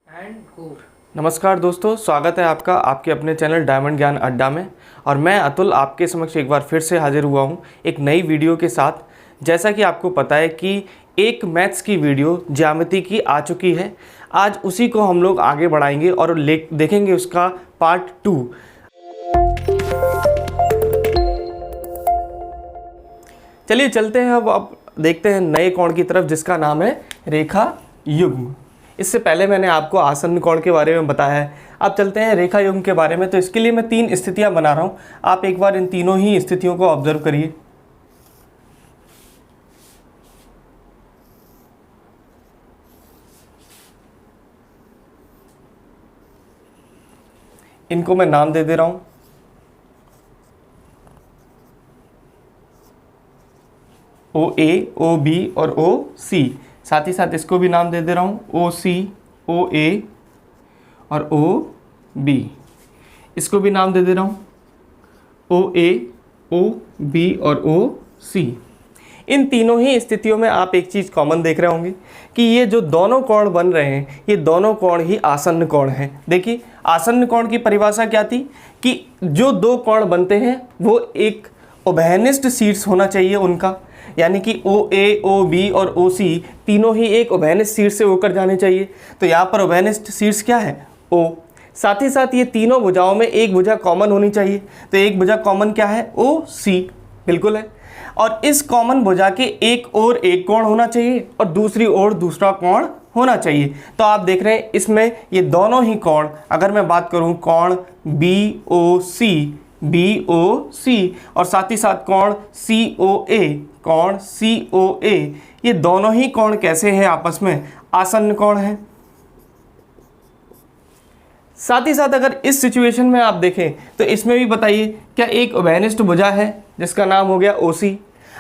And go. नमस्कार दोस्तों, स्वागत है आपका आपके अपने चैनल डायमंड ज्ञान अड्डा में। और मैं अतुल आपके समक्ष एक बार फिर से हाजिर हुआ हूँ एक नई वीडियो के साथ। जैसा कि आपको पता है कि एक मैथ्स की वीडियो ज्यामिति की आ चुकी है। आज उसी को हम लोग आगे बढ़ाएंगे और देखेंगे उसका पार्ट 2। चलिए चलते हैं अब देखते हैं नए कोण की तरफ, जिसका नाम है रेखा युग्म। इससे पहले मैंने आपको आसन्न कोण के बारे में बताया है। अब चलते हैं रेखा युग्म के बारे में। तो इसके लिए मैं 3 स्थितियां बना रहा हूं। आप एक बार इन तीनों ही स्थितियों को ऑब्जर्व करिए। इनको मैं नाम दे दे रहा हूं। ओ ए, ओ बी और ओ सी। साथ ही साथ इसको भी नाम दे दे रहा हूं, ओ सी, ओ ए और ओ बी। इसको भी नाम दे दे रहा हूं, ओ ए, ओ बी और ओ सी। इन तीनों ही स्थितियों में आप एक चीज़ कॉमन देख रहे होंगे कि ये जो दोनों कोण बन रहे हैं, ये दोनों कोण ही आसन्न कोण हैं। देखिए, आसन्न कोण की परिभाषा क्या थी कि जो दो कोण बनते हैं वो एक उभयनिष्ठ शीर्ष होना चाहिए उनका, यानी कि ओ ए, ओ बी और ओ सी तीनों ही एक उभयनिष्ठ शीर्ष से होकर जाने चाहिए। तो यहाँ पर उभयनिष्ठ शीर्ष क्या है? ओ। साथ ही साथ ये तीनों भुजाओं में एक भुजा कॉमन होनी चाहिए। तो एक भुजा कॉमन क्या है? ओ सी। बिल्कुल है। और इस कॉमन भुजा के एक ओर एक कोण होना चाहिए और दूसरी ओर दूसरा कोण होना चाहिए। तो आप देख रहे हैं इसमें ये दोनों ही कोण, अगर मैं बात करूं कोण बी ओ सी, बी ओ सी, और साथ ही साथ कोण सी ओ ए, कोण सी ओ ए, ये दोनों ही कोण कैसे हैं आपस में? आसन्न कोण है। साथ ही साथ अगर इस सिचुएशन में आप देखें तो इसमें भी बताइए, क्या एक उभयनिष्ठ भुजा है जिसका नाम हो गया ओ सी।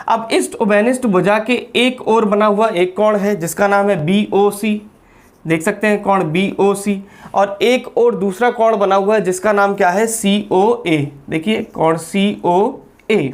अब इस उभयनिष्ठ भुजा के एक ओर बना हुआ एक कोण है जिसका नाम है बी ओ सी। देख सकते हैं कोण बी ओ सी। और एक और दूसरा कोण बना हुआ है जिसका नाम क्या है? सी ओ ए। देखिए कोण सी ओ ए।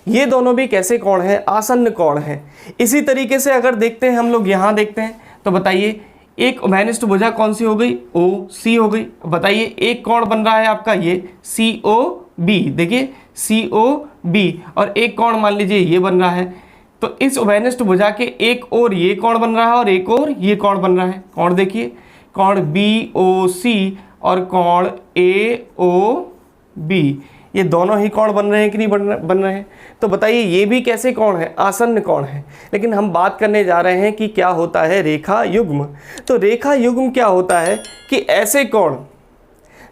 ये दोनों भी कैसे कोण हैं? आसन्न कोण हैं। इसी तरीके से अगर देखते हैं हम लोग यहाँ देखते हैं तो बताइए, एक उभयनिष्ठ भुजा कौन सी हो गई? ओ सी हो गई। बताइए एक कोण बन रहा है आपका ये सी ओ बी। देखिए सी ओ बी। और एक कोण मान लीजिए ये बन रहा है। तो इस उभयनिष्ठ भुजा के एक और ये कोण बन रहा है और एक और ये कोण बन रहा है। कोण देखिए, कोण बी ओ सी और कोण ए ओ बी, ये दोनों ही कोण बन रहे हैं कि नहीं बन रहे हैं? तो बताइए ये भी कैसे कोण है? आसन्न कोण है। लेकिन हम बात करने जा रहे हैं कि क्या होता है रेखा युग्म। तो रेखा युग्म क्या होता है कि ऐसे कोण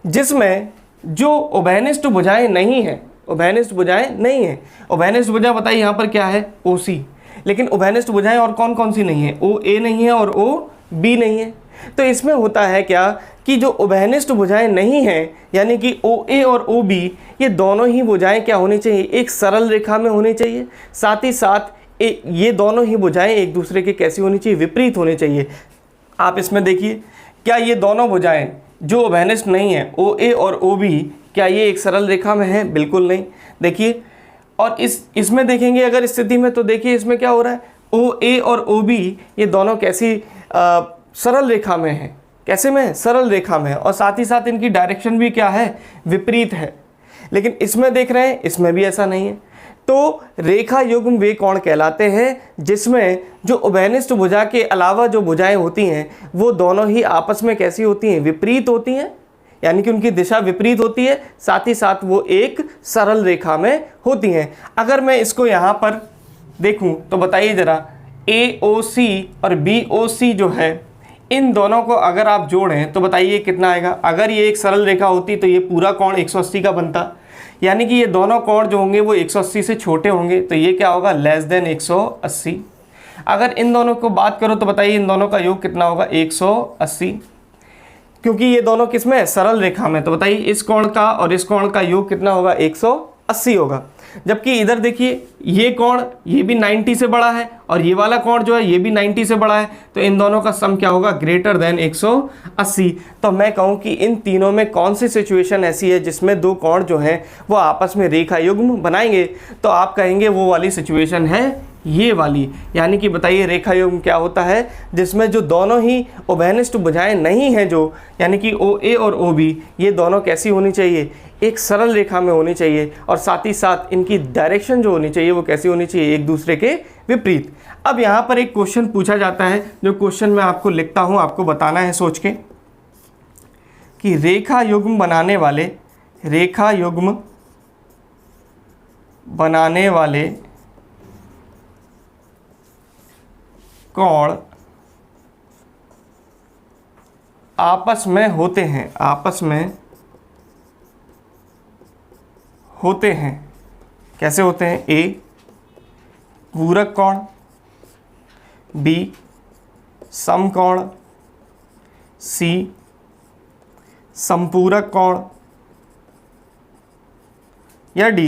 जिसमें जो उभयनिष्ठ भुजाएं नहीं हैं, उभयनिष्ठ भुजाएं नहीं है। उभयनिष्ठ भुजा बताइए यहाँ पर क्या है? ओ सी। लेकिन उभयनिष्ठ भुजाएं और कौन कौन सी नहीं है? ओ ए नहीं है और ओ बी नहीं है। तो इसमें होता है क्या कि जो उभयनिष्ठ भुजाएं नहीं हैं, यानी कि ओ ए और ओ बी, ये दोनों ही भुजाएं क्या होनी चाहिए? एक सरल रेखा में होनी चाहिए। साथ ही साथ ये दोनों ही भुजाएं एक दूसरे के कैसी होनी चाहिए? विपरीत होनी चाहिए। आप इसमें देखिए, क्या ये दोनों भुजाएं जो उभयनिष्ठ नहीं है, ओ ए और ओ बी, क्या ये एक सरल रेखा में है? बिल्कुल नहीं। देखिए, और इसमें देखेंगे अगर स्थिति में, तो देखिए इसमें क्या हो रहा है? ओ ए और ओ बी ये दोनों कैसी सरल रेखा में है। कैसे में है? सरल रेखा में है। और साथ ही साथ इनकी डायरेक्शन भी क्या है? विपरीत है। लेकिन इसमें देख रहे हैं, इसमें भी ऐसा नहीं है। तो रेखा युग्म वे कोण कहलाते हैं जिसमें जो उभयनिष्ठ भुजा के अलावा जो भुजाएं होती हैं वो दोनों ही आपस में कैसी होती हैं? विपरीत होती हैं, यानी कि उनकी दिशा विपरीत होती है। साथ ही साथ वो एक सरल रेखा में होती हैं। अगर मैं इसको यहाँ पर देखूँ तो बताइए ज़रा, ए ओ सी और बी ओ सी जो है, इन दोनों को अगर आप जोड़ें तो बताइए कितना आएगा? अगर ये एक सरल रेखा होती तो ये पूरा कोण 180 का बनता, यानी कि ये दोनों कोण जो होंगे वो 180 से छोटे होंगे। तो ये क्या होगा? Less than 180। अगर इन दोनों को बात करो तो बताइए इन दोनों का योग कितना होगा? 180, क्योंकि ये दोनों किस में है? सरल रेखा में। तो बताइए इस कोण का और इस कोण का योग कितना होगा? 180 होगा। जबकि इधर देखिए ये कोण, ये भी 90 से बड़ा है और ये वाला कोण जो है ये भी 90 से बड़ा है। तो इन दोनों का सम क्या होगा? Greater than 180। तो मैं कहूँ कि इन तीनों में कौन सी सिचुएशन ऐसी है जिसमें दो कोण जो हैं वो आपस में रेखा युग्म बनाएंगे? तो आप कहेंगे वो वाली सिचुएशन है ये वाली, यानी कि बताइए रेखा युग्म क्या होता है, जिसमें जो दोनों ही उभयनिष्ठ भुजाएं नहीं हैं जो, यानी कि OA और OB, ये दोनों कैसी होनी चाहिए, एक सरल रेखा में होनी चाहिए, और साथ ही साथ इनकी डायरेक्शन जो होनी चाहिए वो कैसी होनी चाहिए, एक दूसरे के विपरीत। अब यहाँ पर एक क्वेश्चन पूछा जाता है, जो क्वेश्चन मैं आपको लिखता हूँ, आपको बताना है सोच के, कि रेखा युग्म बनाने वाले कोण आपस में होते हैं, कैसे होते हैं, A पूरक कोण, B समकोण, C संपूरक कोण, या D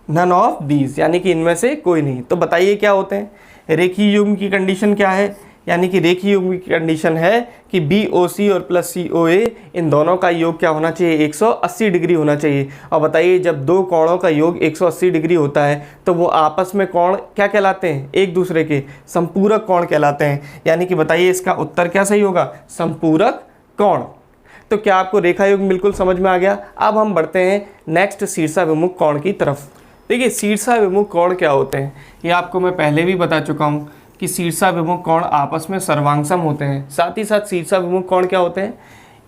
नन ऑफ दीज, यानी कि इनमें से कोई नहीं। तो बताइए क्या होते हैं। रेखीय युग्म की कंडीशन क्या है, यानी कि रेखीय युग्म की कंडीशन है कि BOC और प्लस COA इन दोनों का योग क्या होना चाहिए, 180 डिग्री होना चाहिए। और बताइए जब दो कोणों का योग 180 डिग्री होता है तो वो आपस में कोण क्या कहलाते हैं, एक दूसरे के संपूरक कोण कहलाते हैं। यानी कि बताइए इसका उत्तर क्या सही होगा, संपूरक कोण। तो क्या आपको रेखा युग्म बिल्कुल समझ में आ गया। अब हम बढ़ते हैं नेक्स्ट शीर्षाभिमुख कोण की तरफ। देखिए शीर्षाभिमुख कोण क्या होते हैं, ये आपको मैं पहले भी बता चुका हूँ कि शीर्षाभिमुख कोण आपस में सर्वांगसम होते हैं। साथ ही साथ शीर्षाभिमुख कोण क्या होते हैं,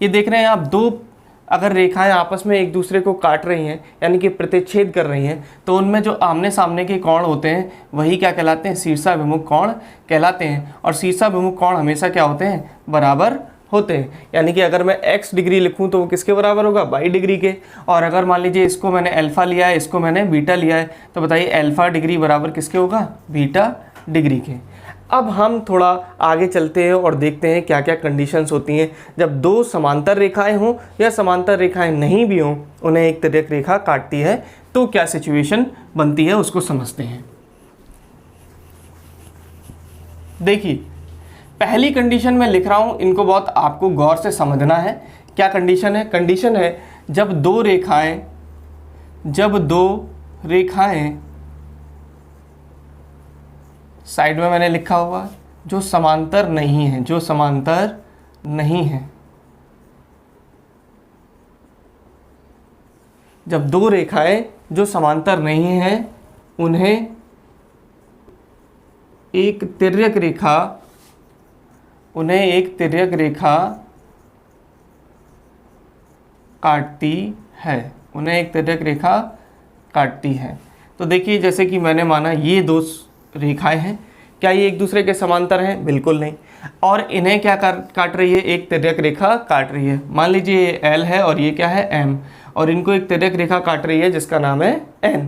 ये देख रहे हैं आप, दो अगर रेखाएं आपस में एक दूसरे को काट रही हैं, यानी कि प्रतिच्छेद कर रही हैं, तो उनमें जो आमने सामने के कोण होते हैं वही क्या कहलाते हैं, शीर्षाभिमुख कोण कहलाते हैं। और शीर्षाभिमुख कोण हमेशा क्या होते हैं, बराबर होते हैं। यानी कि अगर मैं x डिग्री लिखूं तो वो किसके बराबर होगा, y डिग्री के। और अगर मान लीजिए इसको मैंने अल्फा लिया है, इसको मैंने बीटा लिया है, तो बताइए अल्फा डिग्री बराबर किसके होगा, बीटा डिग्री के। अब हम थोड़ा आगे चलते हैं और देखते हैं क्या क्या कंडीशंस होती हैं जब दो समांतर रेखाएं हों या समांतर रेखाएं नहीं भी हों, उन्हें एक तिर्यक रेखा काटती है, तो क्या सिचुएशन बनती है उसको समझते हैं। देखिए पहली कंडीशन मैं लिख रहा हूं, इनको बहुत आपको गौर से समझना है। क्या कंडीशन है, कंडीशन है जब दो रेखाएं साइड में मैंने लिखा हुआ जो समांतर नहीं है, जब दो रेखाएं जो समांतर नहीं हैं उन्हें एक तिर्यक रेखा काटती है, तो देखिए जैसे कि मैंने माना ये दो रेखाएं हैं, क्या ये एक दूसरे के समांतर हैं, बिल्कुल नहीं। और इन्हें क्या काट रही है, एक तिर्यक रेखा काट रही है। मान लीजिए ये L है और ये क्या है, M, और इनको एक तिर्यक रेखा काट रही है जिसका नाम है N।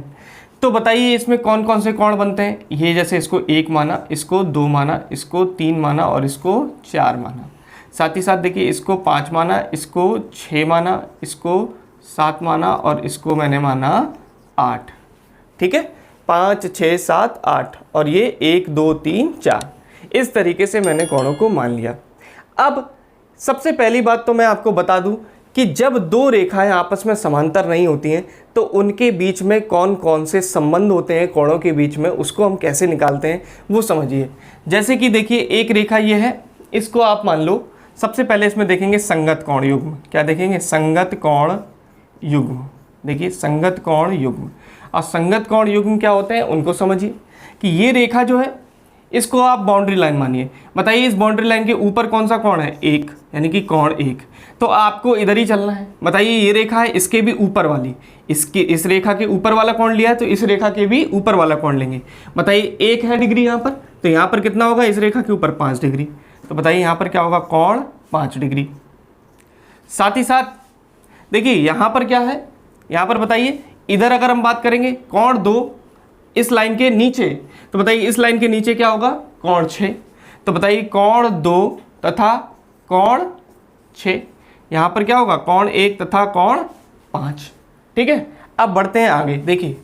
तो बताइए इसमें कौन कौन से कोण बनते हैं। ये जैसे इसको 1 माना, इसको 2 माना, इसको 3 माना और इसको 4 माना। साथ ही साथ देखिए इसको 5 माना, इसको 6 माना, इसको 7 माना और इसको मैंने माना 8। ठीक है, 5 6 7 8, और ये 1 2 3 4, इस तरीके से मैंने कोणों को मान लिया। अब सबसे पहली बात तो मैं आपको बता दूं कि जब दो रेखाएं आपस में समांतर नहीं होती हैं तो उनके बीच में कौन कौन से संबंध होते हैं कोणों के बीच में, उसको हम कैसे निकालते हैं वो समझिए। जैसे कि देखिए एक रेखा ये है, इसको आप मान लो, सबसे पहले इसमें देखेंगे संगत कोण युग्म। क्या देखेंगे, संगत कोण युग्म। देखिए संगत कोण युग्म, और संगत कोण युग्म क्या होते हैं उनको समझिए। कि ये रेखा जो है इसको आप बाउंड्री लाइन मानिए। बताइए इस बाउंड्री लाइन के ऊपर कौन सा कोण है, 1, यानी कि कोण 1, तो आपको इधर ही चलना है। बताइए ये रेखा है, इसके भी ऊपर वाली, इस रेखा के ऊपर वाला कोण लिया है तो इस रेखा के भी ऊपर वाला कोण लेंगे। बताइए 1 है डिग्री यहाँ पर, तो यहाँ पर कितना होगा, इस रेखा के ऊपर 5 डिग्री, तो बताइए यहाँ पर क्या होगा, कोण 5 डिग्री। साथ ही साथ देखिए यहाँ पर क्या है, यहाँ पर बताइए इधर अगर हम बात करेंगे कोण 2 इस लाइन के नीचे, तो बताइए इस लाइन के नीचे क्या होगा, कोण 6, तो बताइए कोण 2 तथा कोण 6, यहाँ पर क्या होगा, कोण 1 तथा कोण 5। ठीक है, अब बढ़ते हैं आगे। देखिए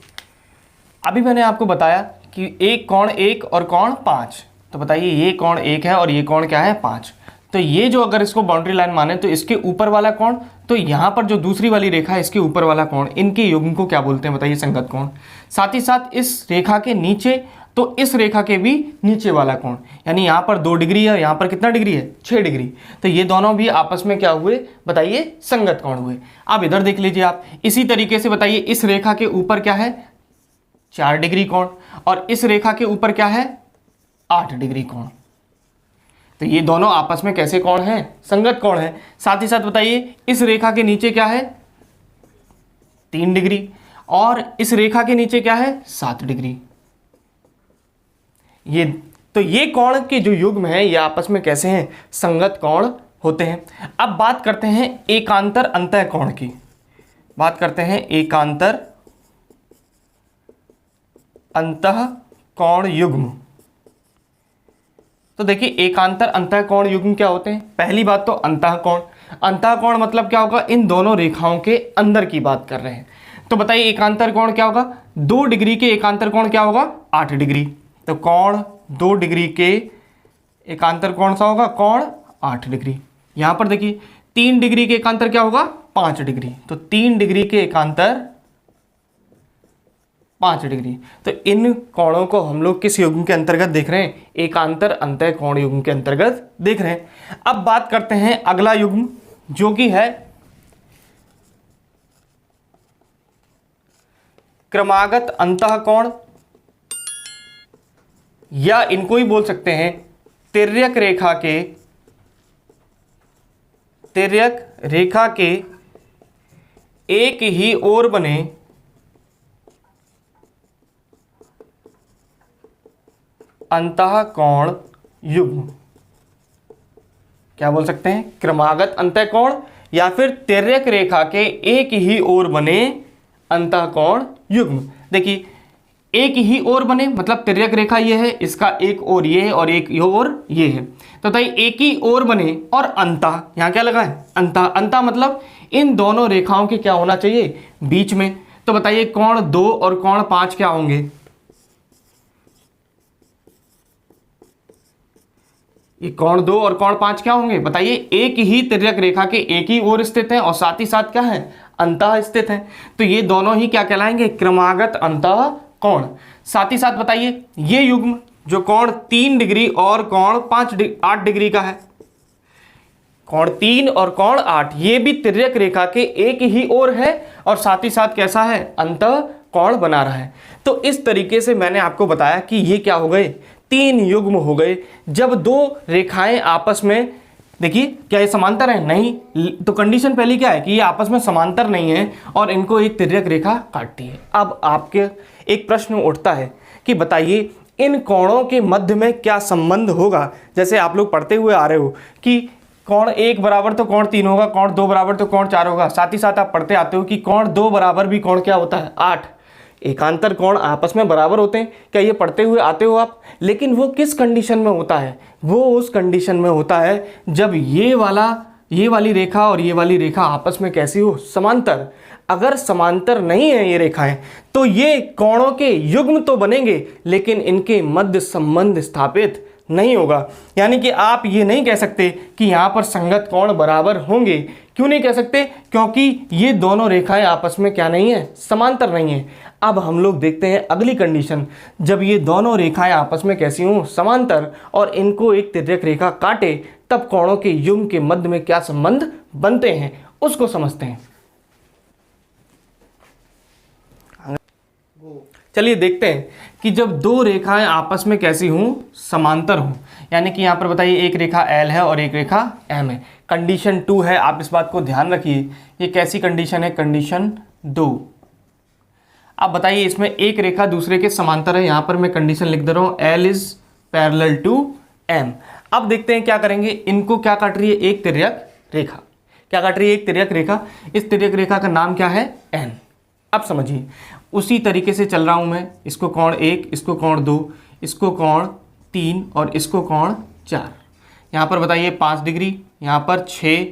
अभी मैंने आपको बताया कि एक कोण 1 और कोण 5, तो बताइए ये कोण 1 है और ये कोण क्या है, 5। तो ये जो अगर इसको बाउंड्री लाइन माने तो इसके ऊपर वाला कोण, तो यहाँ पर जो दूसरी वाली रेखा है इसके ऊपर वाला कोण, इनके युग्म को क्या बोलते हैं बताइए? संगत कोण। साथ ही साथ इस रेखा के नीचे, तो इस रेखा के भी नीचे वाला कोण, यानी यहाँ पर 2 डिग्री है, यहाँ पर कितना डिग्री है? 6 डिग्री। तो ये दोनों भी आपस में क्या हुए बताइए? संगत कोण हुए। अब इधर देख लीजिए आप, इसी तरीके से बताइए इस रेखा के ऊपर क्या है? 4 डिग्री कोण, और इस रेखा के ऊपर क्या है? 8 डिग्री कोण। तो ये दोनों आपस में कैसे कोण हैं? संगत कोण है। साथ ही साथ बताइए इस रेखा के नीचे क्या है? 3 डिग्री, और इस रेखा के नीचे क्या है? 7 डिग्री। ये कोण के जो युग्म है ये आपस में कैसे हैं? संगत कोण होते हैं। अब बात करते हैं एकांतर अंतः कोण की। बात करते हैं एकांतर अंतः कोण युग्म। तो देखिए एकांतर अंतः कोण युग्म क्या होते हैं? पहली बात तो अंतः कोण। अंतः कोण मतलब क्या होगा? इन दोनों रेखाओं के अंदर की बात कर रहे हैं। तो बताइए एकांतर कोण क्या होगा? 2 डिग्री के एकांतर कोण क्या होगा? 8 डिग्री। तो कोण 2 डिग्री के एकांतर कोण सा होगा? कोण 8 डिग्री। यहां पर देखिए 3 डिग्री के एकांतर क्या होगा? 5 डिग्री। तो 3 डिग्री के एकांतर 5 डिग्री। तो इन कोणों को हम लोग किस युग्म के अंतर्गत देख रहे हैं? एकांतर अंतः कोण युग्म के अंतर्गत देख रहे हैं। अब बात करते हैं अगला युग्म जो कि है क्रमागत अंतः कोण, या इनको ही बोल सकते हैं तिर्यक रेखा के एक ही ओर बने अंतः कोण युग्म। क्या बोल सकते हैं? क्रमागत अंतः कोण या फिर तिर्यक रेखा के एक ही ओर बने अंतः कोण युग्म। देखिए एक ही ओर बने मतलब तिर्यक रेखा ये है, इसका एक ओर ये है और एक ओर ये है। तो बताइए एक ही ओर बने और अंतः, यहाँ क्या लगा है? अंतः। अंतः मतलब इन दोनों रेखाओं के क्या होना चाहिए? बीच में। तो बताइए कोण 2 और कोण 5 क्या होंगे? ये कोण 2 और कोण 5 क्या होंगे बताइए? एक ही तिर्यक रेखा के एक ही ओर स्थित हैं और साथ ही साथ क्या है? अंतः स्थित हैं। तो ये दोनों ही क्या कहलाएंगे? क्रमागत अंतः कोण। साथ ही साथ बताइए ये युग्म जो कोण 3 डिग्री और कोण 8 डिग्री का है, कोण 3 और कोण 8, ये भी तिर्यक रेखा के एक ही ओर है और साथ ही साथ कैसा है? अंतः कोण बना रहा है। तो इस तरीके से मैंने आपको बताया कि ये क्या हो गए? 3 युग्म हो गए। जब 2 रेखाएं आपस में, देखिए क्या ये समांतर है? नहीं। तो कंडीशन पहली क्या है कि ये आपस में समांतर नहीं है और इनको एक तिर्यक रेखा काटती है। अब आपके एक प्रश्न उठता है कि बताइए इन कोणों के मध्य में क्या संबंध होगा? जैसे आप लोग पढ़ते हुए आ रहे हो कि कोण 1 बराबर तो कोण 3 होगा, कोण 2 बराबर तो कोण 4 होगा। साथ ही साथ आप पढ़ते आते हो कि कोण 2 बराबर भी कोण क्या होता है? 8। एकांतर कोण आपस में बराबर होते हैं, क्या ये पढ़ते हुए आते हो आप? लेकिन वो किस कंडीशन में होता है? वो उस कंडीशन में होता है जब ये वाली रेखा और ये वाली रेखा आपस में कैसी हो? समांतर। अगर समांतर नहीं है ये रेखाएं तो ये कोणों के युग्म तो बनेंगे लेकिन इनके मध्य संबंध स्थापित नहीं होगा। यानी कि आप ये नहीं कह सकते कि यहाँ पर संगत कोण बराबर होंगे। क्यों नहीं कह सकते? क्योंकि ये दोनों रेखाएं आपस में क्या नहीं है? समांतर नहीं है। अब हम लोग देखते हैं अगली कंडीशन, जब ये दोनों रेखाएं आपस में कैसी हों? समांतर, और इनको एक तिर्यक रेखा काटे, तब कोणों के युग्म के मध्य में क्या संबंध बनते हैं उसको समझते हैं। चलिए देखते हैं कि जब 2 रेखाएं आपस में कैसी हों? समांतर हों। यानी कि यहाँ पर बताइए एक रेखा L है और एक रेखा M है। कंडीशन 2 है, आप इस बात को ध्यान रखिए। ये कैसी कंडीशन है? कंडीशन 2। अब बताइए इसमें एक रेखा दूसरे के समांतर है। यहाँ पर मैं कंडीशन लिख दे रहा हूँ, L is parallel to M। अब देखते हैं क्या करेंगे। इनको क्या काट रही है? एक तिर्यक रेखा। क्या काट रही है? एक तिर्यक रेखा। इस तिर्यक रेखा का नाम क्या है? N। अब समझिए उसी तरीके से चल रहा हूं मैं। इसको कोण 1, इसको कोण 2, इसको कोण 3 और इसको कोण 4। यहाँ पर बताइए 5 डिग्री, यहाँ पर 6,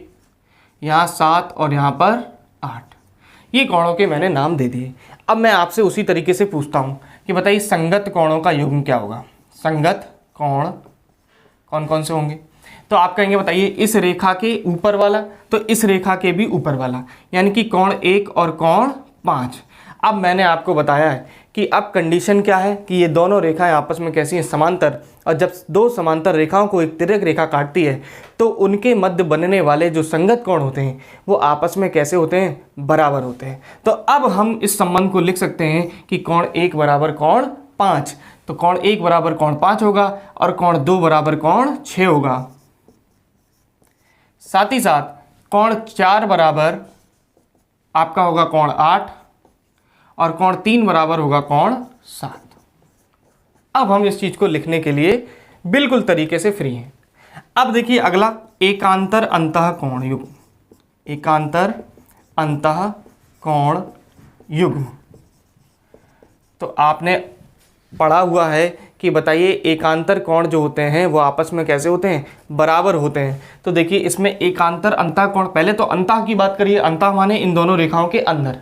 यहाँ 7 और यहाँ पर 8। ये कोणों के मैंने नाम दे दिए। अब मैं आपसे उसी तरीके से पूछता हूँ कि बताइए संगत कोणों का युग्म क्या होगा? संगत कोण कौन कौन से होंगे? तो आप कहेंगे बताइए इस रेखा के ऊपर वाला तो इस रेखा के भी ऊपर वाला, यानी कि कोण 1 और कोण 5। अब मैंने आपको बताया है कि अब कंडीशन क्या है कि ये दोनों रेखाएं आपस में कैसी हैं, समांतर। और जब दो समांतर रेखाओं को एक तिर्यक रेखा काटती है तो उनके मध्य बनने वाले जो संगत कोण होते हैं वो आपस में कैसे होते हैं, बराबर होते हैं। तो अब हम इस संबंध को लिख सकते हैं कि कोण 1 बराबर कोण 5। तो कोण 1 बराबर कोण 5 होगा और कोण 2 बराबर कोण 6 होगा। साथ ही साथ कोण 4 बराबर आपका होगा कोण 8 और कोण 3 बराबर होगा कोण 7। अब हम इस चीज को लिखने के लिए बिल्कुल तरीके से फ्री हैं। अब देखिए अगला, एकांतर अंतः कोण युग्म। एकांतर अंतः कोण युग्म तो आपने पढ़ा हुआ है कि बताइए एकांतर कोण जो होते हैं वो आपस में कैसे होते हैं, बराबर होते हैं। तो देखिए इसमें एकांतर अंतः कोण, पहले तो अंतः की बात करिए, अंतः माने इन दोनों रेखाओं के अंदर,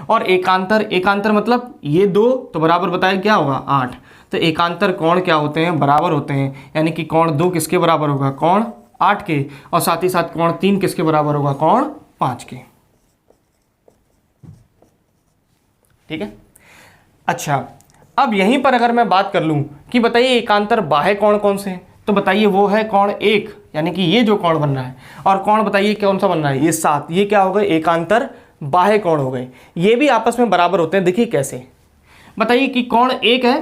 और एकांतर, एकांतर मतलब ये दो तो बराबर बताया क्या होगा 8। तो एकांतर कोण क्या होते हैं, बराबर होते हैं, यानी कि कोण 2 किसके बराबर होगा, कोण 8 के, और साथ ही साथ कोण 3 किसके बराबर होगा, कोण 5 के। ठीक है। अच्छा, अब यहीं पर अगर मैं बात कर लूं कि बताइए एकांतर बाह्य कोण कौन से हैं, तो बताइए वो है कोण 1, यानी कि ये जो कोण बन रहा है, और कोण बताइए कौन सा बन रहा है, ये 7। ये क्या हो गए, एकांतर बाह्य कोण हो गए। ये भी आपस में बराबर होते हैं। देखिए कैसे, बताइए कि कोण 1 है,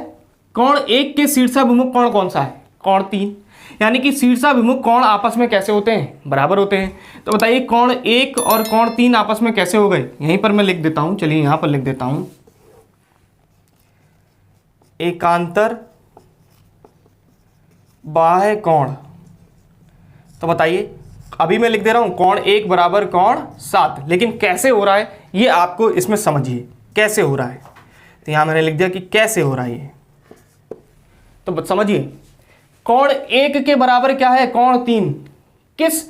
कोण 1 के शीर्षाभिमुख कोण कौन सा है, कोण 3, यानी कि शीर्षाभिमुख कोण आपस में कैसे होते हैं, बराबर होते हैं। तो बताइए कोण 1 और कोण 3 आपस में कैसे हो गए, यहीं पर मैं लिख देता हूं, चलिए यहां पर लिख देता हूं, एकांतर बाह्य कोण। तो बताइए अभी मैं लिख दे रहा हूं कोण 1 बराबर कोण 7, लेकिन कैसे हो रहा है ये आपको इसमें समझिए कैसे हो रहा है। तो यहां मैंने लिख दिया कि कैसे हो रहा है ये, तो समझिए कोण 1 के बराबर क्या है, कोण 3, किस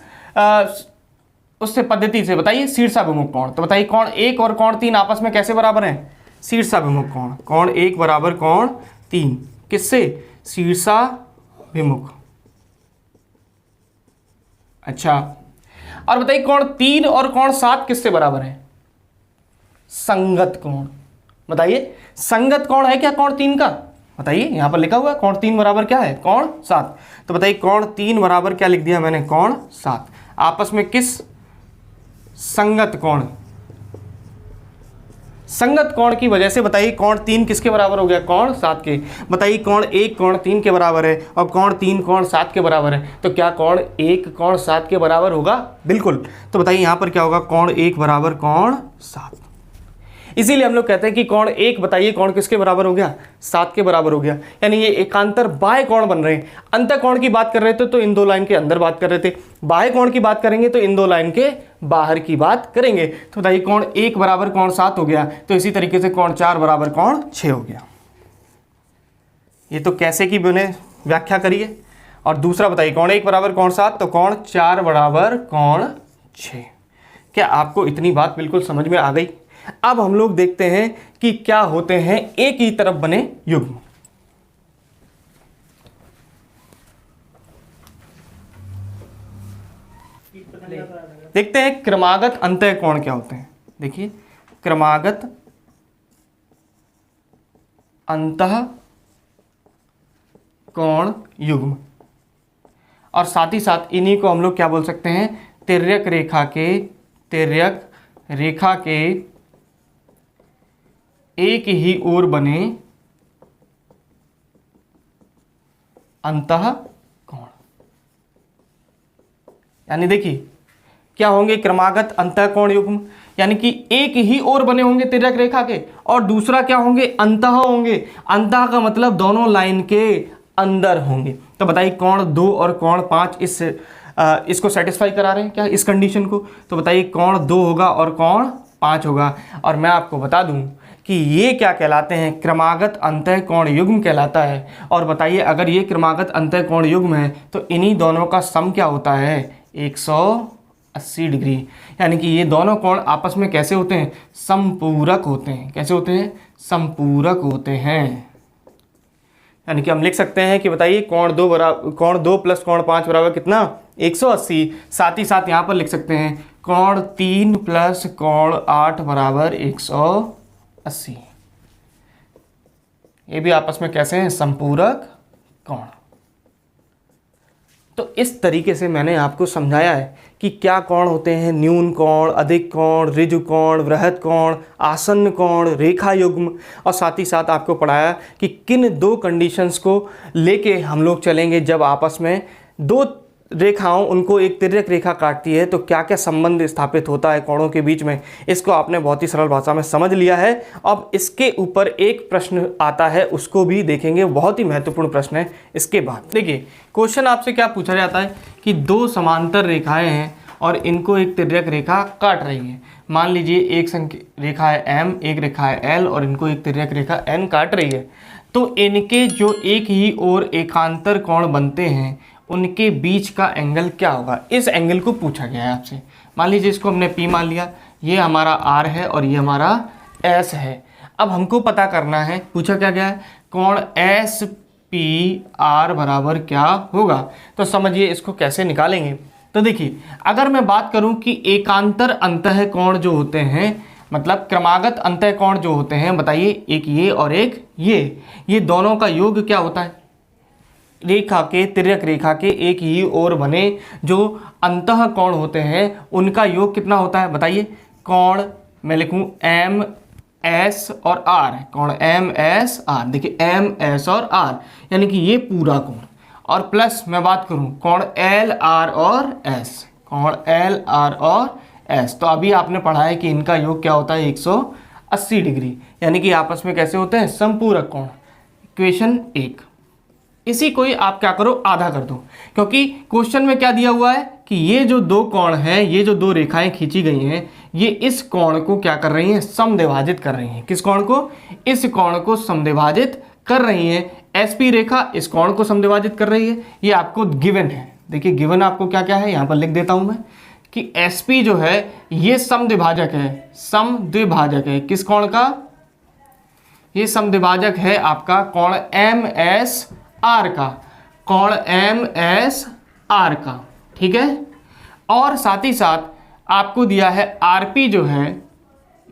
उससे पद्धति से बताइए, शीर्षाभिमुख कोण। तो बताइए कोण 1 और कोण 3 आपस में कैसे बराबर हैं, शीर्षाभिमुख कोण। कोण 1 बराबर कोण 3 किससे, शीर्षाभिमुख। अच्छा, और बताइए कोण 3 और कोण 7 किससे बराबर है, संगत कोण। बताइए संगत कोण है क्या कोण 3 का, बताइए यहां पर लिखा हुआ है कोण 3 बराबर क्या है, कोण 7। तो बताइए कोण 3 बराबर क्या लिख दिया मैंने, कोण 7। आपस में किस, संगत कोण। संगत कोण की वजह से बताइए कोण 3 किसके बराबर हो गया, कोण 7 के। बताइए कोण 1 कोण 3 के बराबर है और कोण 3 कोण 7 के बराबर है, तो क्या कोण 1 कोण 7 के बराबर होगा, बिल्कुल। तो बताइए यहां पर क्या होगा, कोण 1 बराबर कोण 7। इसीलिए हम लोग कहते हैं कि कोण 1 बताइए कोण किसके बराबर हो गया, 7 के बराबर हो गया, यानी ये एकांतर बाह्य कोण बन रहे हैं। अंतः कोण की बात कर रहे थे तो इन दो लाइन के अंदर बात कर रहे थे, बाह्य कोण की बात करेंगे तो इन दो लाइन के बाहर की बात करेंगे। तो बताइए कोण 1 बराबर कोण 7 हो गया, तो इसी तरीके से कोण 4 बराबर कोण 6 हो गया। ये तो कैसे की मैंने व्याख्या करिए। और दूसरा बताइए कोण 1 बराबर कोण 7 तो कोण 4 बराबर कोण 6। क्या आपको इतनी बात बिल्कुल समझ में आ गई। अब हम लोग देखते हैं कि क्या होते हैं एक ही तरफ बने युग्म। देखते हैं क्रमागत अंतः कोण क्या होते हैं। देखिए क्रमागत अंतः कोण युग्म, और साथ ही साथ इन्हीं को हम लोग क्या बोल सकते हैं, तिर्यक रेखा के एक ही ओर बने अंतः कोण। यानी देखिए क्या होंगे, क्रमागत अंतः कोण युग्म, यानी कि एक ही ओर बने होंगे तिर्यक रेखा के, और दूसरा क्या होंगे, अंतः होंगे। अंतः का मतलब दोनों लाइन के अंदर होंगे। तो बताइए कोण 2 और कोण 5 इसको सेटिस्फाई करा रहे हैं क्या, इस कंडीशन को। तो बताइए कोण 2 होगा और कोण 5 होगा। और मैं आपको बता दूं कि ये क्या कहलाते हैं, क्रमागत अंतः कोण युग्म कहलाता है। और बताइए अगर ये क्रमागत अंतः कोण युग्म है तो इन्हीं दोनों का सम क्या होता है, 180 डिग्री। यानी कि ये दोनों कोण आपस में कैसे होते हैं, समपूरक होते हैं। कैसे होते हैं, समपूरक होते हैं। यानी कि हम लिख सकते हैं कि बताइए कोण 2 प्लस कोण 5 बराबर कितना 180। साथ ही साथ यहाँ पर लिख सकते हैं कोण 3 प्लस कोण 8 बराबर 180। ये भी आपस में कैसे हैं, समपूरक कोण। तो इस तरीके से मैंने आपको समझाया है कि क्या कोण होते हैं, न्यून कोण, अधिक कोण, ऋजु कोण, वृहद कोण, आसन्न कोण, रेखा युग्म, और साथ ही साथ आपको पढ़ाया कि किन दो कंडीशंस को लेके हम लोग चलेंगे जब आपस में दो रेखाओं उनको एक तिर्यक रेखा काटती है तो क्या क्या संबंध स्थापित होता है कोणों के बीच में। इसको आपने बहुत ही सरल भाषा में समझ लिया है। अब इसके ऊपर एक प्रश्न आता है, उसको भी देखेंगे, बहुत ही महत्वपूर्ण प्रश्न है। इसके बाद देखिए क्वेश्चन आपसे क्या पूछा जाता है कि दो समांतर रेखाएं हैं और इनको एक तिर्यक रेखा काट रही है। मान लीजिए एक रेखा है M, एक रेखा है L और इनको एक तिर्यक रेखा N काट रही है। तो इनके जो एक ही ओर एकांतर कोण बनते हैं उनके बीच का एंगल क्या होगा, इस एंगल को पूछा गया है आपसे। मान लीजिए इसको हमने P मान लिया, ये हमारा R है और ये हमारा S है। अब हमको पता करना है, पूछा क्या गया है, कोण SPR बराबर क्या होगा। तो समझिए इसको कैसे निकालेंगे। तो देखिए अगर मैं बात करूं कि एकांतर अंतः कोण जो होते हैं, मतलब क्रमागत अंतः कोण जो होते हैं, बताइए एक ये और एक ये दोनों का योग क्या होता है। रेखा के तिर्यक रेखा के एक ही ओर बने जो अंतः कोण होते हैं उनका योग कितना होता है, बताइए। कोण मैं लिखूं MS और R, कोण MSR, देखिए MS और R यानी कि ये पूरा कोण, और प्लस मैं बात करूं कोण LR और S, कोण LR और S। तो अभी आपने पढ़ा है कि इनका योग क्या होता है 180 डिग्री, यानी कि आपस में कैसे होते हैं, समपूरक कोण। इक्वेशन 1। इसी को ही आप क्या करो, आधा कर दो, क्योंकि क्वेश्चन में क्या दिया हुआ है कि ये जो दो कोण हैं, ये जो दो रेखाएं खींची गई हैं, ये इस कोण को क्या कर रही हैं, समद्विभाजित कर रही हैं। किस कोण को, इस कोण को समद्विभाजित कर रही हैं। SP रेखा इस कोण को समद्विभाजित कर रही है, ये आपको गिवन है। देखिए गिवन आपको क्या क्या है, यहाँ पर लिख देता हूँ मैं कि SP जो है ये समद्विभाजक है, समद्विभाजक है किस कोण का, ये समद्विभाजक है आपका कोण MSR का, कोण MSR का, ठीक है। और साथ ही साथ आपको दिया है RP जो है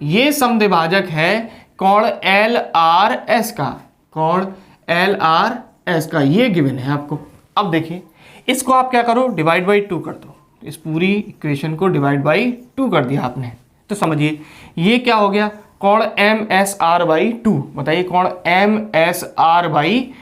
ये समद्विभाजक है कोण LRS का, कोण LRS का, ये गिवन है आपको। अब देखिए इसको आप क्या करो, डिवाइड बाई 2 कर दो। इस पूरी इक्वेशन को डिवाइड बाई 2 कर दिया आपने, तो समझिए ये क्या हो गया, कोण MSR/2। बताइए कोण MSR/2।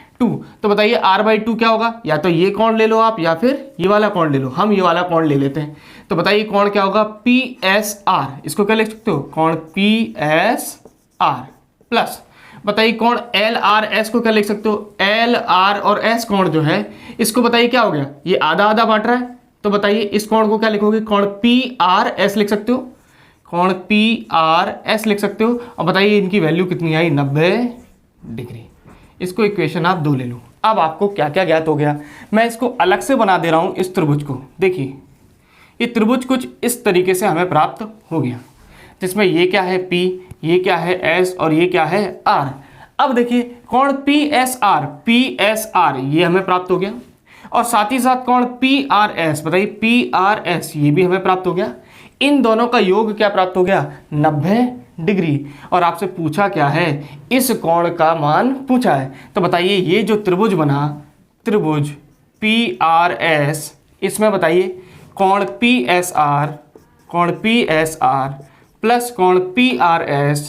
तो बताइए R/2 क्या होगा, या तो ये कोण ले लो आप या फिर ये वाला कोण ले लो। हम ये वाला कोण ले लेते हैं। तो बताइए कोण क्या होगा, PSR। इसको क्या लिख सकते हो, कोण PSR प्लस बताइए कोण LRS को क्या लिख सकते हो, LR और S कोण जो है इसको बताइए क्या हो गया, ये आधा आधा बांट रहा है। तो बताइए इस कोण को क्या लिखोगे, कोण PRS लिख सकते हो, कोण PRS लिख सकते हो। और बताइए इनकी वैल्यू कितनी आई, 90 डिग्री। इसको इक्वेशन आप 2 ले लो। अब आपको क्या क्या ज्ञात हो गया, मैं इसको अलग से बना दे रहा हूं इस त्रिभुज को। देखिए ये त्रिभुज कुछ इस तरीके से हमें प्राप्त हो गया, जिसमें ये क्या है P, ये क्या है S और ये क्या है R। अब देखिए कोण PSR ये हमें प्राप्त हो गया, और साथ ही साथ कोण PRS, बताइए PRS ये भी हमें प्राप्त हो गया। इन दोनों का योग क्या प्राप्त हो गया, 90 डिग्री। और आपसे पूछा क्या है, इस कोण का मान पूछा है। तो बताइए ये जो त्रिभुज बना, त्रिभुज PRS, इसमें बताइए कोण PSR प्लस कोण PRS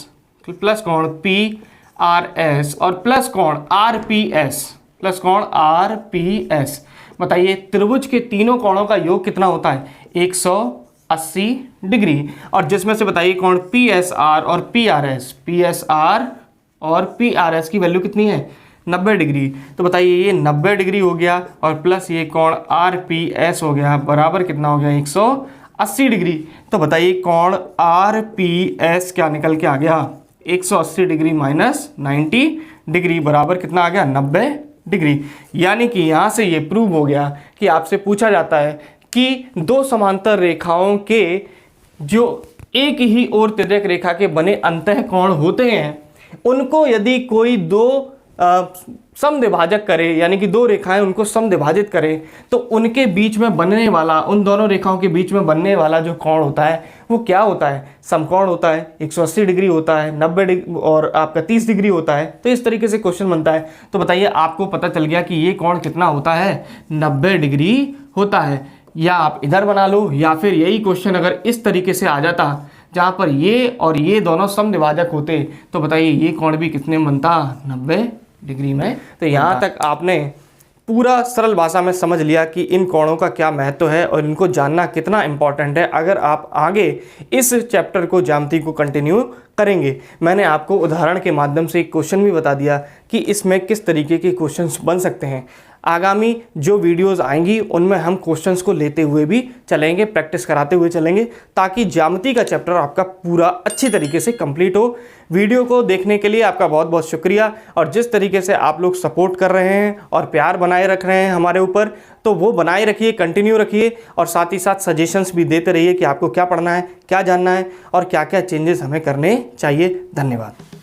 प्लस कोण PRS और प्लस कोण RPS, बताइए त्रिभुज के तीनों कोणों का योग कितना होता है, 180 डिग्री। और जिसमें से बताइए कोण PSR और PRS की वैल्यू कितनी है, 90 डिग्री। तो बताइए ये 90 डिग्री हो गया और प्लस ये कोण RPS हो गया, बराबर कितना हो गया, 180 डिग्री। तो बताइए कोण RPS क्या निकल के आ गया, 180 डिग्री माइनस 90 डिग्री बराबर कितना आ गया, 90 डिग्री। यानी कि यहाँ से ये प्रूव हो गया कि आपसे पूछा जाता है कि दो समांतर रेखाओं के जो एक ही ओर तिर्यक रेखा के बने अंतः कोण होते हैं, उनको यदि कोई दो समद्विभाजक करें, यानी कि दो रेखाएं उनको समद्विभाजित करें, तो उनके बीच में बनने वाला, उन दोनों रेखाओं के बीच में बनने वाला जो कोण होता है वो क्या होता है? समकोण होता है। 180 डिग्री होता है, 90 डिग्री और आपका 30 डिग्री होता है। तो इस तरीके से क्वेश्चन बनता है। तो बताइए, आपको पता चल गया कि ये कोण कितना होता है? 90 डिग्री होता है। या आप इधर बना लो, या फिर यही क्वेश्चन अगर इस तरीके से आ जाता जहाँ पर ये और ये दोनों समद्विभाजक होते, तो बताइए ये कोण भी कितने में बनता? 90 डिग्री में। तो यहाँ तक आपने पूरा सरल भाषा में समझ लिया कि इन कोणों का क्या महत्व है और इनको जानना कितना इंपॉर्टेंट है अगर आप आगे इस चैप्टर को, ज्यामिति को कंटिन्यू करेंगे। मैंने आपको उदाहरण के माध्यम से एक क्वेश्चन भी बता दिया कि इसमें किस तरीके के क्वेश्चंस बन सकते हैं। आगामी जो वीडियोस आएंगी उनमें हम क्वेश्चंस को लेते हुए भी चलेंगे, प्रैक्टिस कराते हुए चलेंगे, ताकि ज्यामिति का चैप्टर आपका पूरा अच्छी तरीके से कंप्लीट हो। वीडियो को देखने के लिए आपका बहुत बहुत शुक्रिया। और जिस तरीके से आप लोग सपोर्ट कर रहे हैं और प्यार बनाए रख रहे हैं हमारे ऊपर, तो वो बनाए रखिए, कंटिन्यू रखिए। और साथ ही साथ सजेशंस भी देते रहिए कि आपको क्या पढ़ना है, क्या जानना है और क्या क्या चेंजेस हमें करने चाहिए। धन्यवाद।